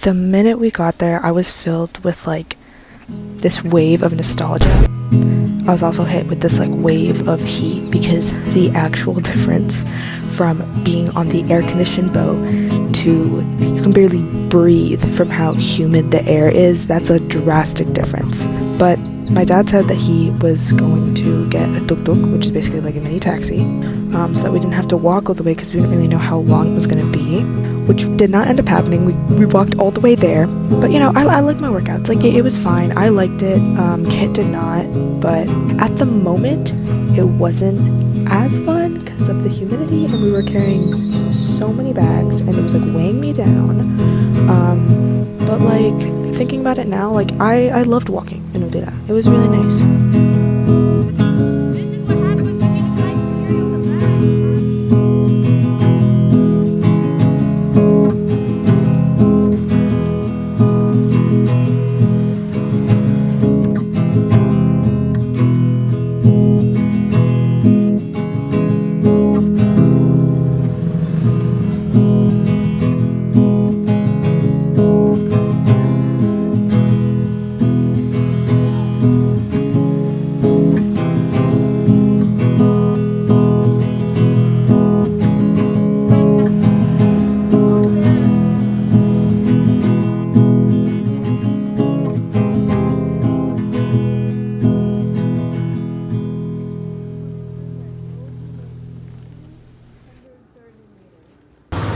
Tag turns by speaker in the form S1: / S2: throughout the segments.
S1: The minute we got there, I was filled with like this wave of nostalgia. I was also hit with this like wave of heat because the actual difference from being on the air-conditioned boat to you can barely breathe from how humid the air is, that's a drastic difference. But my dad said that he was going to get a tuk-tuk, which is basically like a mini taxi, so that we didn't have to walk all the way because we didn't really know how long it was going to be, which did not end up happening. We walked all the way there, but you know, I like my workouts. Like it was fine. I liked it. Kit did not, but at the moment, it wasn't as fun because of the humidity, and we were carrying so many bags, and it was like weighing me down. But like thinking about it now, like I loved walking in utila. It was really nice.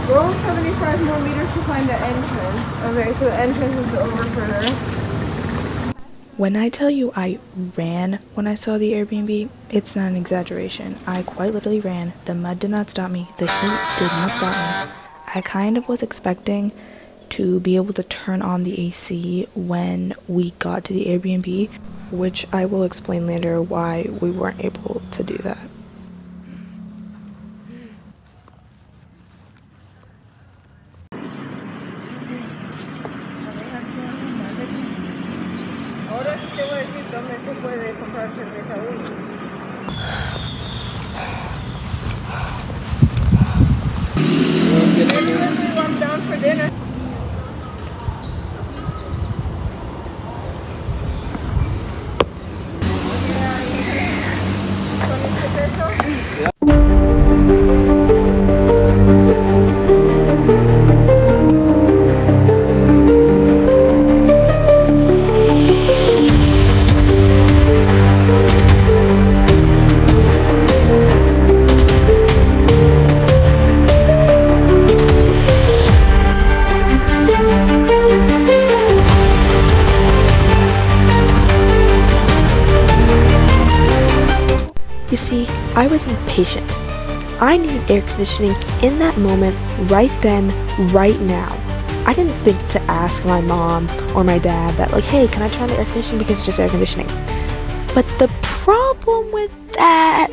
S2: Go 75 more meters to find the entrance. Okay, so the entrance is over further.
S1: When I tell you I ran when I saw the Airbnb, it's not an exaggeration. I quite literally ran. The mud did not stop me. The heat did not stop me. I kind of was expecting to be able to turn on the AC when we got to the Airbnb, which I will explain later why we weren't able to do that.
S2: Ahora sí te voy a decir dónde se puede comprar cerveza hoy. I'm down for dinner.
S1: You see, I was impatient. I needed air conditioning in that moment, right then, right now. I didn't think to ask my mom or my dad that like, hey, can I turn on the air conditioning because it's just air conditioning? But the problem with that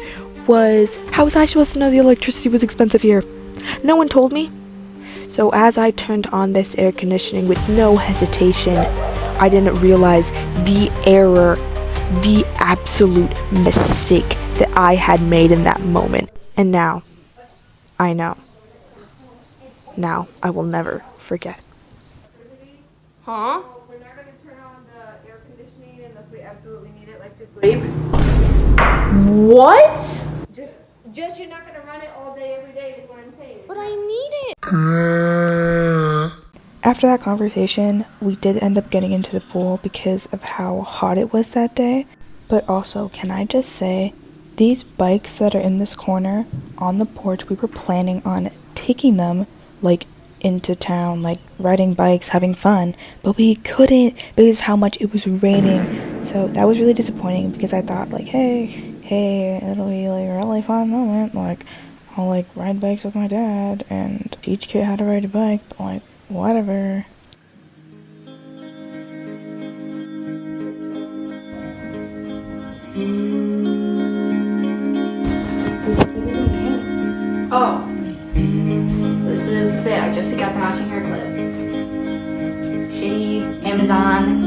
S1: was, how was I supposed to know the electricity was expensive here? No one told me. So as I turned on this air conditioning with no hesitation, I didn't realize the error, the absolute mistake that I had made in that moment. And now, I know. Now, I will never forget.
S2: Huh? We're not going to turn on the air conditioning unless we absolutely need it, like to sleep.
S3: What?
S2: Just you're not going to run it all day, every day is what I'm saying.
S3: But I need it.
S1: After that conversation, we did end up getting into the pool because of how hot it was that day. But also, can I just say, these bikes that are in this corner on the porch, we were planning on taking them like into town, like riding bikes, having fun, but we couldn't because of how much it was raining. So that was really disappointing because I thought like, hey, it'll be like a really fun moment, like I'll like ride bikes with my dad and teach Kit how to ride a bike, but like whatever.
S3: Oh, this is the fit. I just got the matching hair clip. Shitty Amazon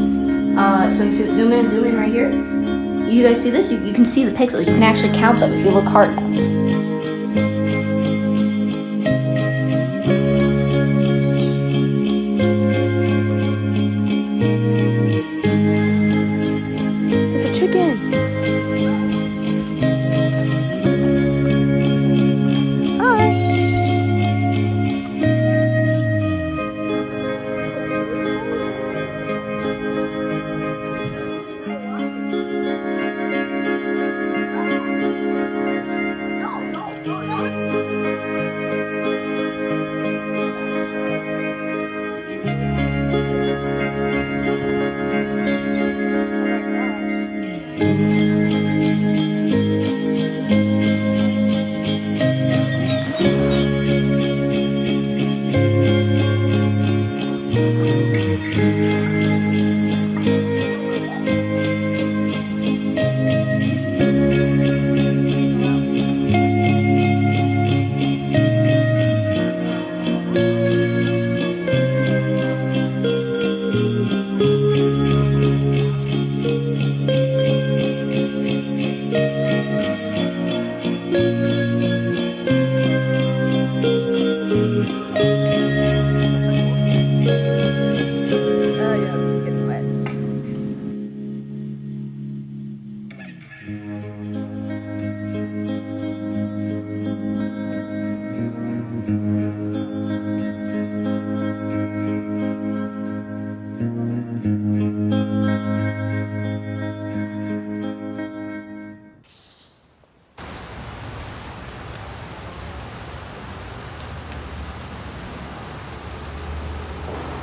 S3: swimsuit. Zoom in right here. You guys see this? You can see the pixels. You can actually count them if you look hard enough.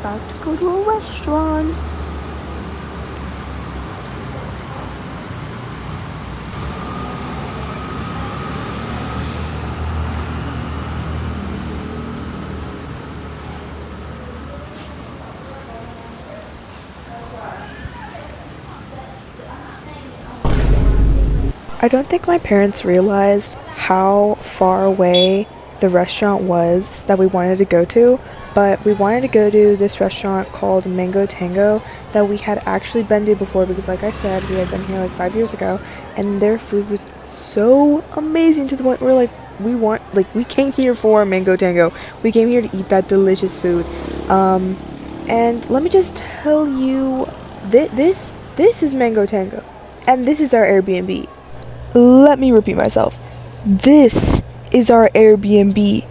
S1: About to go to a restaurant. I don't think my parents realized how far away the restaurant was that we wanted to go to, but we wanted to go to this restaurant called Mango Tango that we had actually been to before because, like I said, we had been here like 5 years ago, and their food was so amazing to the point where we came here for Mango Tango. We came here to eat that delicious food. And let me just tell you, this is Mango Tango, and this is our Airbnb. Let me repeat myself. This is our Airbnb.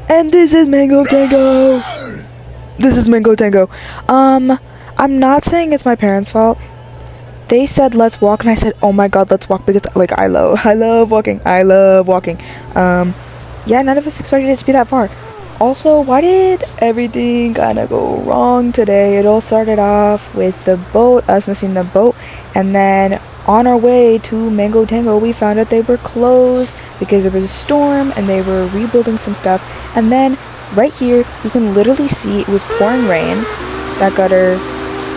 S1: And this is Mango Tango. This is Mango Tango. I'm not saying it's my parents' fault. They said let's walk, and I said, oh my god, let's walk, because like I love walking. Yeah, none of us expected it to be that far. Also, why did everything kind of go wrong today? It all started off with the boat, us missing the boat, and then on our way to Mango Tango, we found out they were closed because there was a storm and they were rebuilding some stuff. And then right here, you can literally see it was pouring rain. That gutter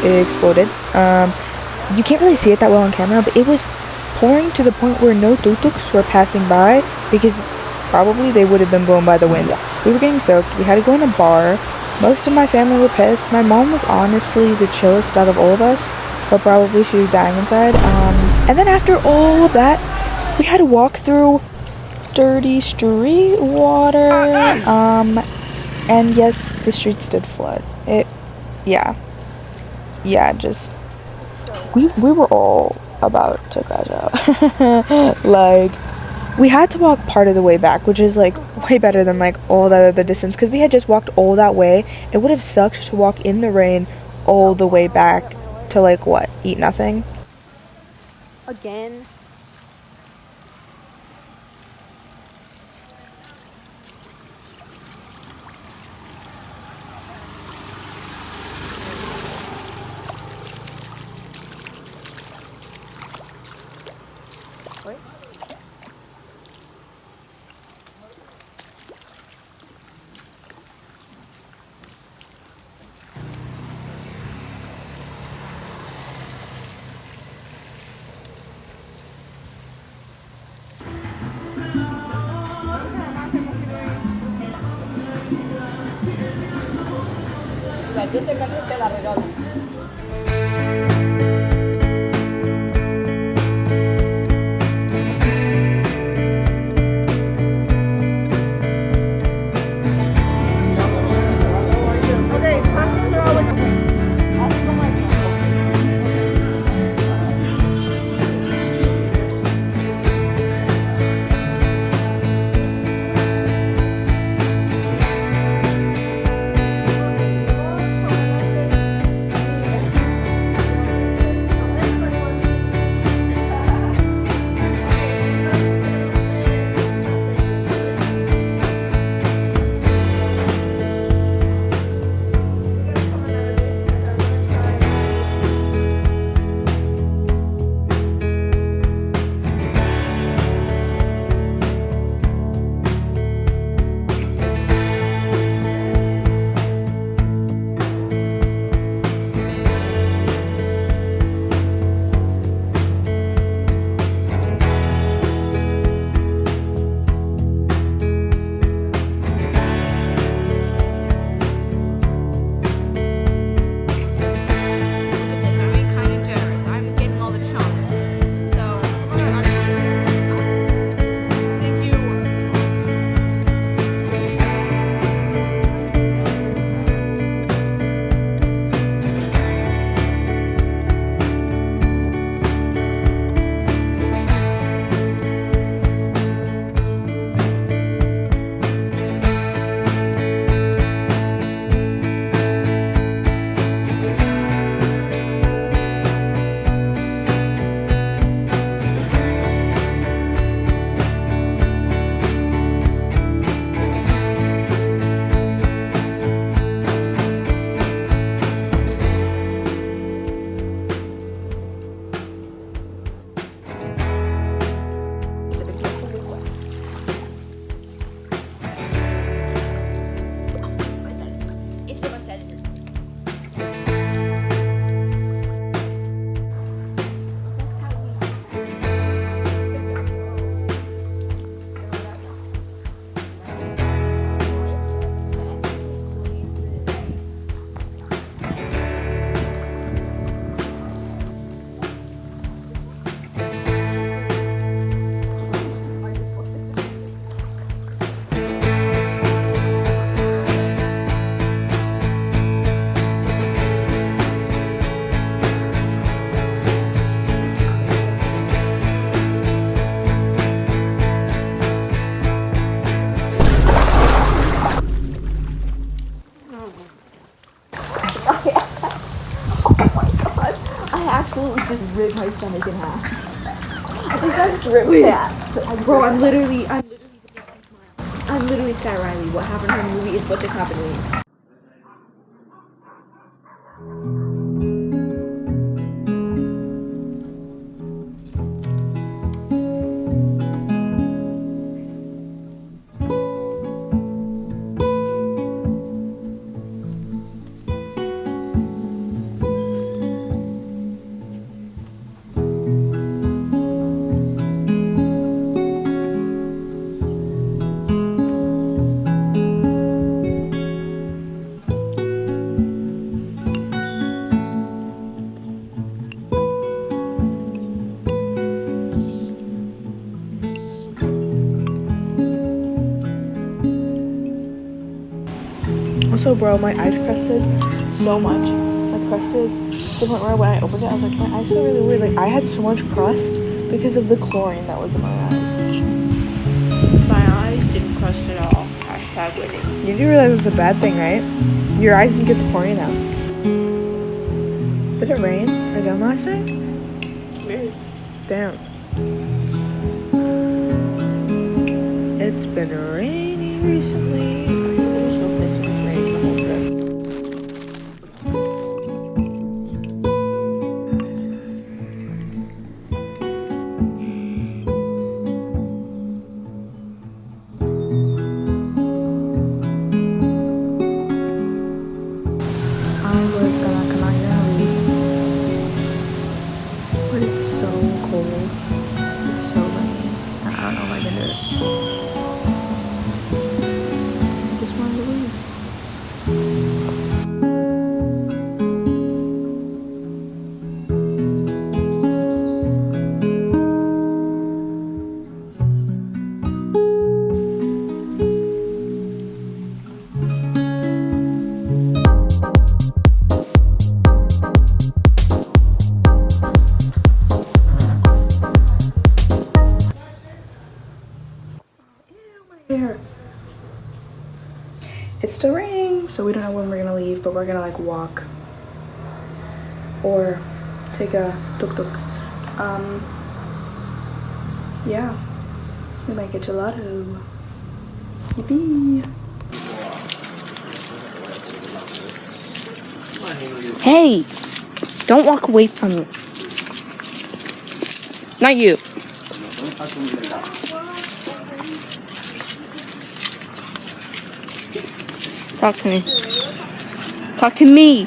S1: exploded. You can't really see it that well on camera, but it was pouring to the point where no tuk-tuks were passing by because probably they would have been blown by the wind. We were getting soaked. We had to go in a bar. Most of my family were pissed. My mom was honestly the chillest out of all of us, but probably she was dying inside. And then after all of that, we had to walk through dirty street water. And yes, the streets did flood. We were all about to crash out. Like, we had to walk part of the way back, which is like way better than like all that other distance, because we had just walked all that way. It would have sucked to walk in the rain all the way back to like what? Eat nothing? Again. Wait.
S4: La siete caliente la regala.
S2: Okay, pastas are always
S4: Así como esta.
S3: stomach in half.
S2: I think I just ripped that.
S3: Bro, I'm literally Sky Riley. What happened in her movie is what just happened to me.
S1: Also, bro, my eyes crusted so much. I crusted to the point where when I opened it, I was like, my eyes feel really weird. Like, I had so much crust because of the chlorine that was in my eyes.
S2: My eyes didn't crust at all. Hashtag winning.
S1: You do realize it's a bad thing, right? Your eyes didn't get the chlorine out. Did it rain again last night?
S2: Weird.
S1: Damn. It's been raining recently. But it's so cold. It's so rainy. I don't know if I can do it. I just wanted to leave. Here. It's still raining, so we don't know when we're gonna leave, but we're gonna like walk or take a tuk-tuk. Yeah, we might get gelato. Yippee!
S3: Hey! Don't walk away from me. Not you. Talk to me. Talk to me.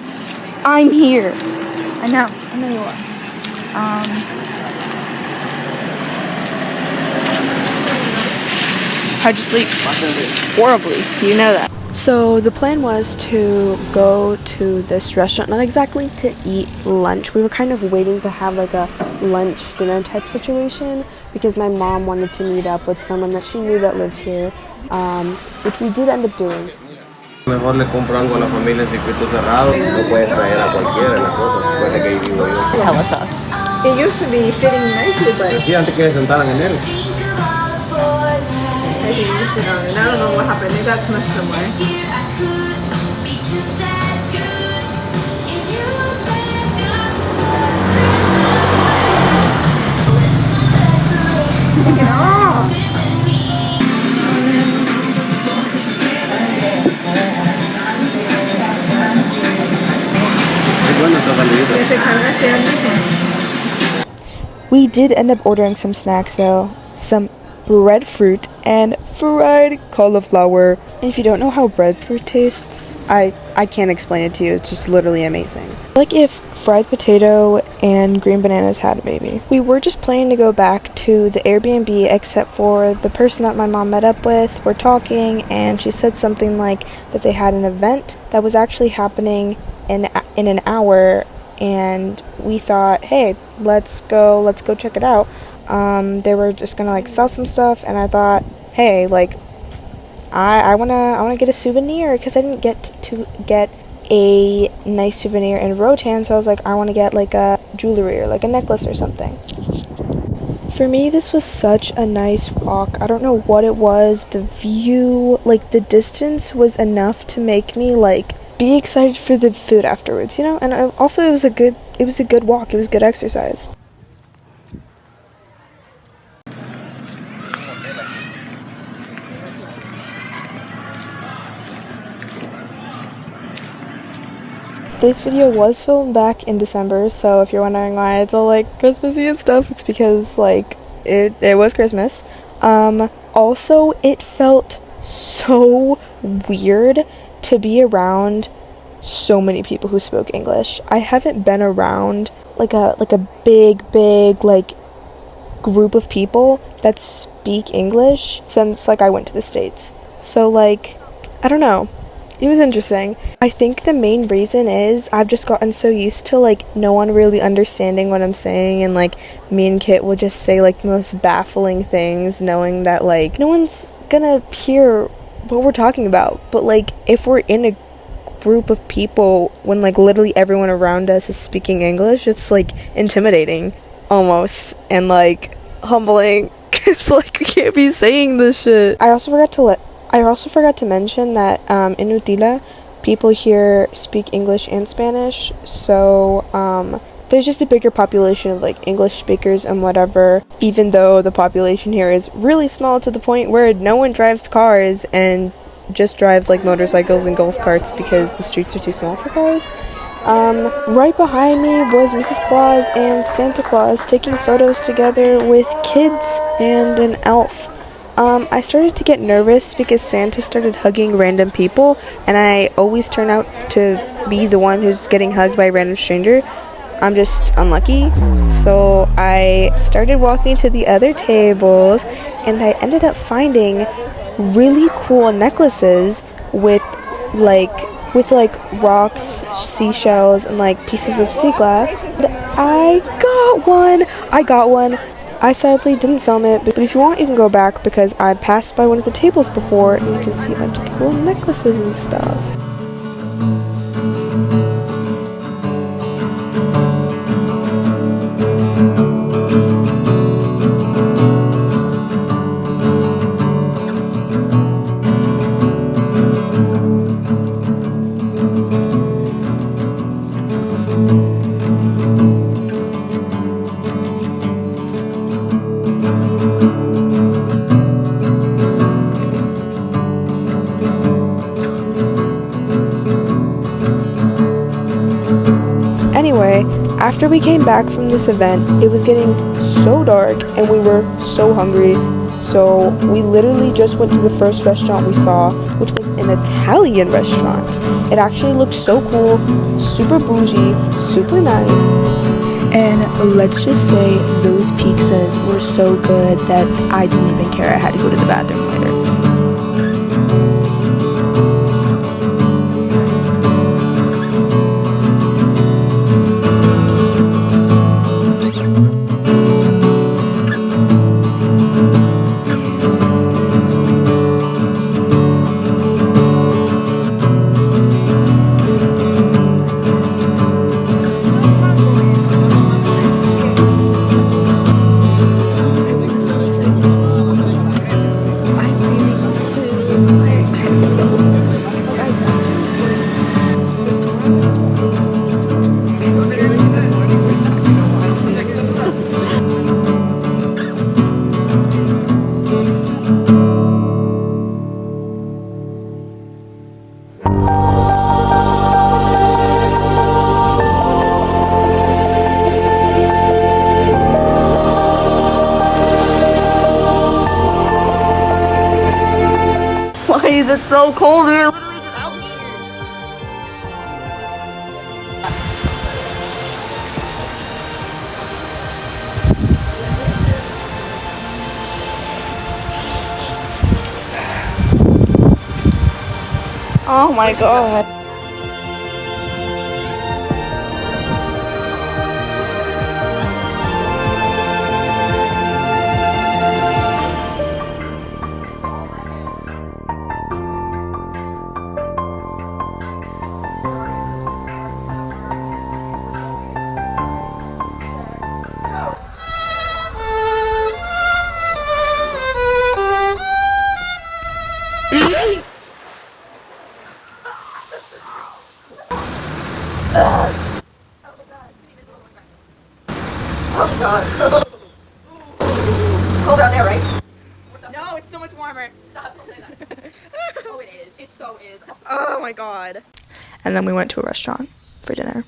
S3: I'm here. I know you are. How'd you sleep? Horribly. You know that.
S1: So the plan was to go to this restaurant, not exactly to eat lunch. We were kind of waiting to have like a lunch dinner type situation because my mom wanted to meet up with someone that she knew that lived here, which we did end up doing.
S5: Mejor le compro algo a la familia en circuito cerrado. No puedes traer a cualquiera la cosa. Puede que ahí vivo yo.
S3: It's hella sauce.
S2: It used to be fitting nicely, but
S5: Sí, antes que se sentaran en él.
S2: I didn't sit on it. I don't know what happened. It got smushed somewhere. Take it off.
S1: We did end up ordering some snacks though, some breadfruit and fried cauliflower. And if you don't know how breadfruit tastes, I can't explain it to you. It's just literally amazing. Like if fried potato and green bananas had a baby. We were just planning to go back to the Airbnb except for the person that my mom met up with. We're talking and she said something like that they had an event that was actually happening in an hour, and we thought, hey, let's go check it out. They were just gonna like sell some stuff, and I thought, hey, like I wanna get a souvenir because I didn't get to get a nice souvenir in Rotan, so I was like, I want to get like a jewelry or like a necklace or something. For me, this was such a nice walk. I don't know what it was. The view, like the distance was enough to make me like be excited for the food afterwards, you know? And also it was a good walk. It was good exercise. This video was filmed back in December, so if you're wondering why it's all like Christmassy and stuff, it's because like it was Christmas. Also, it felt so weird to be around so many people who spoke English. I haven't been around like a big like group of people that speak English since like I went to the States. So like, I don't know. It was interesting. I think the main reason is I've just gotten so used to like no one really understanding what I'm saying, and like me and Kit will just say like the most baffling things knowing that like no one's gonna hear what we're talking about. But like if we're in a group of people when like literally everyone around us is speaking English, it's like intimidating almost, and like humbling. It's like we can't be saying this shit. I also forgot to mention that in Utila, people here speak English and Spanish, so there's just a bigger population of like English speakers and whatever, even though the population here is really small to the point where no one drives cars and just drives like motorcycles and golf carts because the streets are too small for cars. Right behind me was Mrs. Claus and Santa Claus taking photos together with kids and an elf. I started to get nervous because Santa started hugging random people, and I always turn out to be the one who's getting hugged by a random stranger. I'm just unlucky. So I started walking to the other tables, and I ended up finding really cool necklaces with rocks, seashells, and like pieces of sea glass. I got one. I sadly didn't film it, but if you want you can go back because I passed by one of the tables before and you can see a bunch of the cool necklaces and stuff. Anyway, after we came back from this event, it was getting so dark and we were so hungry, so we literally just went to the first restaurant we saw, which was an Italian restaurant. It actually looked so cool, super bougie, super nice, and let's just say those pizzas were so good that I didn't even care I had to go to the bathroom later. Why is it so cold? We're literally just out here. Oh my god.
S3: Cold out there, right?
S1: No, it's so much warmer.
S3: Stop. Oh, it is. It so is.
S1: Oh my god. And then we went to a restaurant for dinner.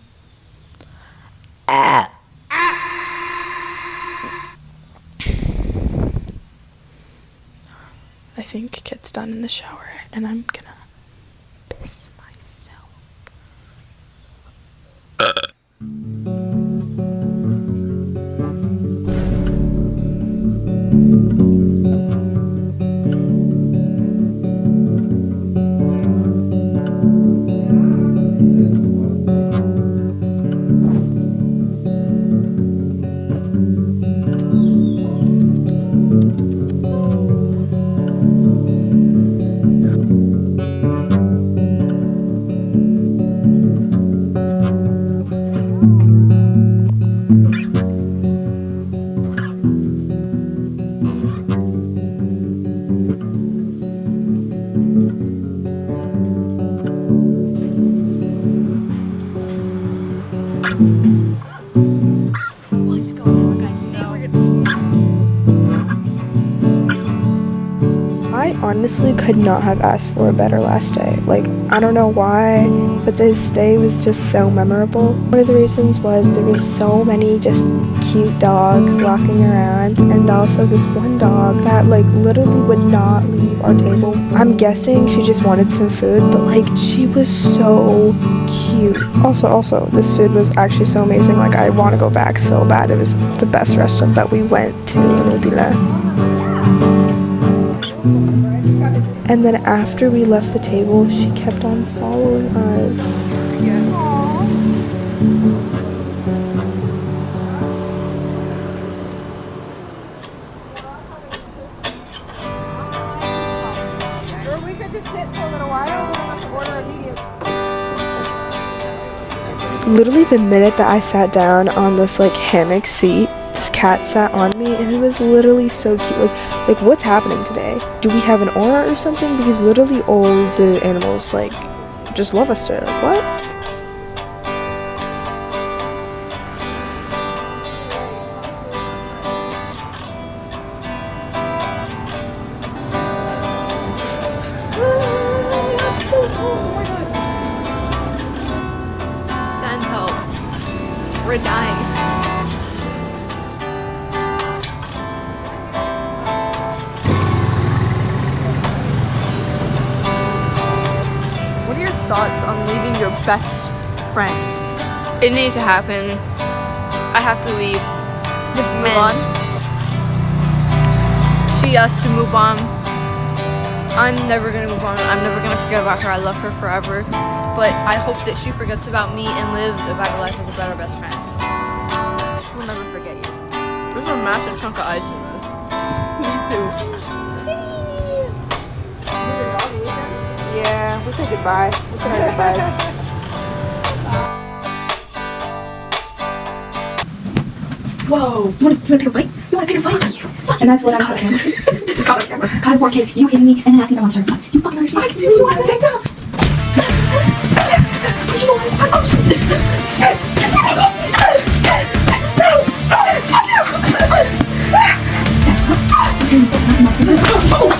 S1: I think Kit's done in the shower, and I'm gonna piss myself. I honestly could not have asked for a better last day. Like, I don't know why, but this day was just so memorable. One of the reasons was there was so many just cute dogs walking around, and also this one dog that like literally would not leave our table. I'm guessing she just wanted some food, but like she was so cute. Also, this food was actually so amazing. Like, I want to go back so bad. It was the best restaurant that we went to in Utila. And then after we left the table, she kept on following us.
S2: Or we could just sit for a little while. We don't have to order immediately.
S1: Literally the minute that I sat down on this like hammock seat, this cat sat on me, and it was literally so cute. Like what's happening today? Do we have an aura or something? Because literally all the animals like just love us today. Like, what?
S3: Send help. We're dying.
S2: What are your thoughts on leaving your best friend?
S3: It needs to happen. I have to leave.
S2: Move on.
S3: She has to move on. I'm never gonna move on. I'm never gonna forget about her. I love her forever. But I hope that she forgets about me and lives a better life with a better best friend.
S2: She will never forget you.
S3: There's a massive chunk of ice in this.
S2: Me too. Yeah, we said goodbye. We said our goodbyes.
S1: Whoa! You wanna pick a fight? You wanna pick a fight? And that's what I'm saying. It's a caught camera. Caught a 4K. You hitting me and then asking if I'm monster. You fucking understand? I do. You want the victim? Oh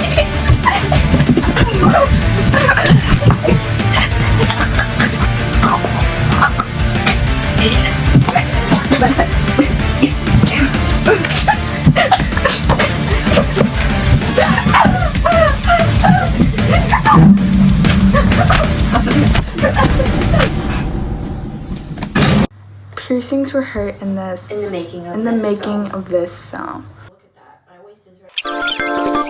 S1: Piercings were hurt in this.
S3: In the making of
S1: in the
S3: this
S1: making
S3: film.
S1: of this film.
S3: Look at that. My waist is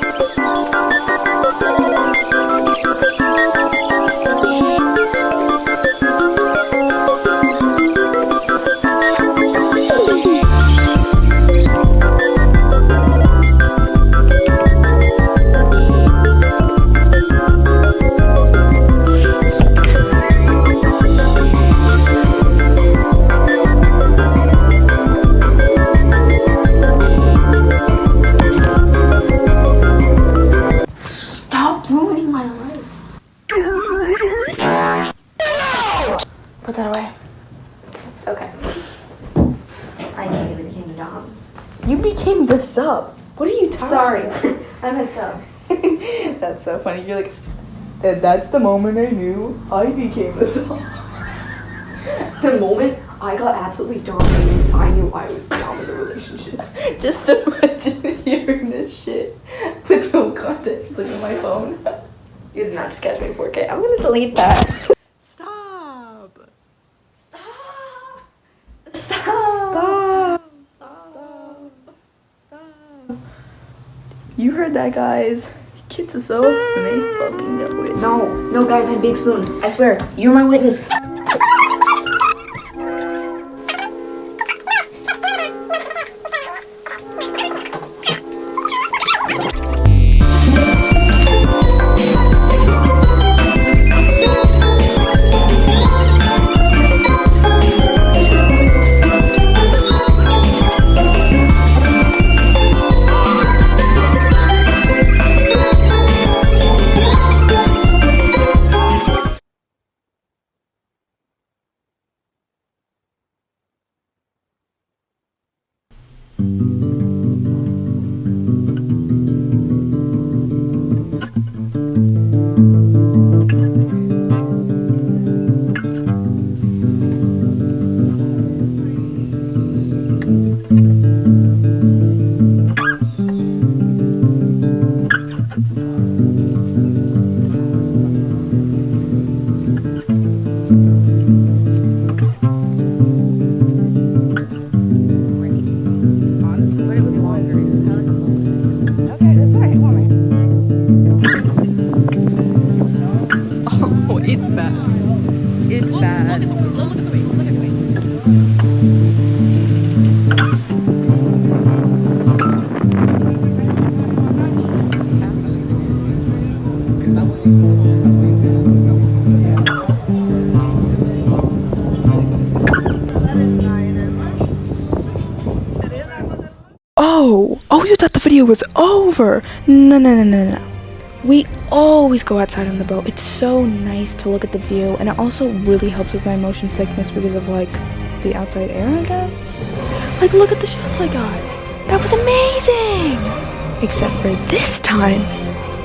S1: Put that away.
S3: okay. I immediately became the dom.
S1: You became the sub. What are you talking
S3: Sorry.
S1: about?
S3: I meant so.
S1: That's so funny. You're like, and that's the moment I knew I became the sub. The moment I got absolutely dominated, I knew I was down with the relationship. Just imagine hearing this shit with no context. Look at my phone. You did not just catch me in 4K. I'm gonna delete that.
S3: Stop.
S1: Stop. Stop. You heard that, guys. Kids are so, and they fucking know it. No, guys, I have Big Spoon. I swear, you're my witness.
S3: But it was longer. It was kind of like a moment.
S2: Okay, that's right. Come on, man.
S3: Oh, it's bad. It's bad.
S2: Look at the weight. Look at the weight.
S1: Oh, you thought the video was over. No. We always go outside on the boat. It's so nice to look at the view, and it also really helps with my motion sickness because of like the outside air, I guess. Like, look at the shots I got. That was amazing. Except for this time,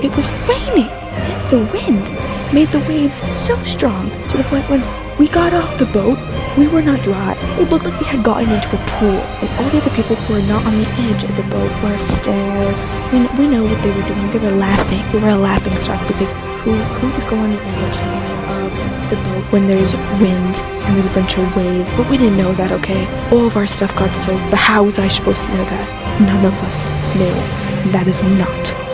S1: it was raining, and the wind made the waves so strong to the point when we got off the boat, we were not dry. It looked like we had gotten into a pool, and all the other people who were not on the edge of the boat were stairs. We know what they were doing. They were laughing. We were a laughing stock because who would go on the edge of the boat when there's wind and there's a bunch of waves? But we didn't know that, okay? All of our stuff got soaked, but how was I supposed to know that? None of us knew. And that is not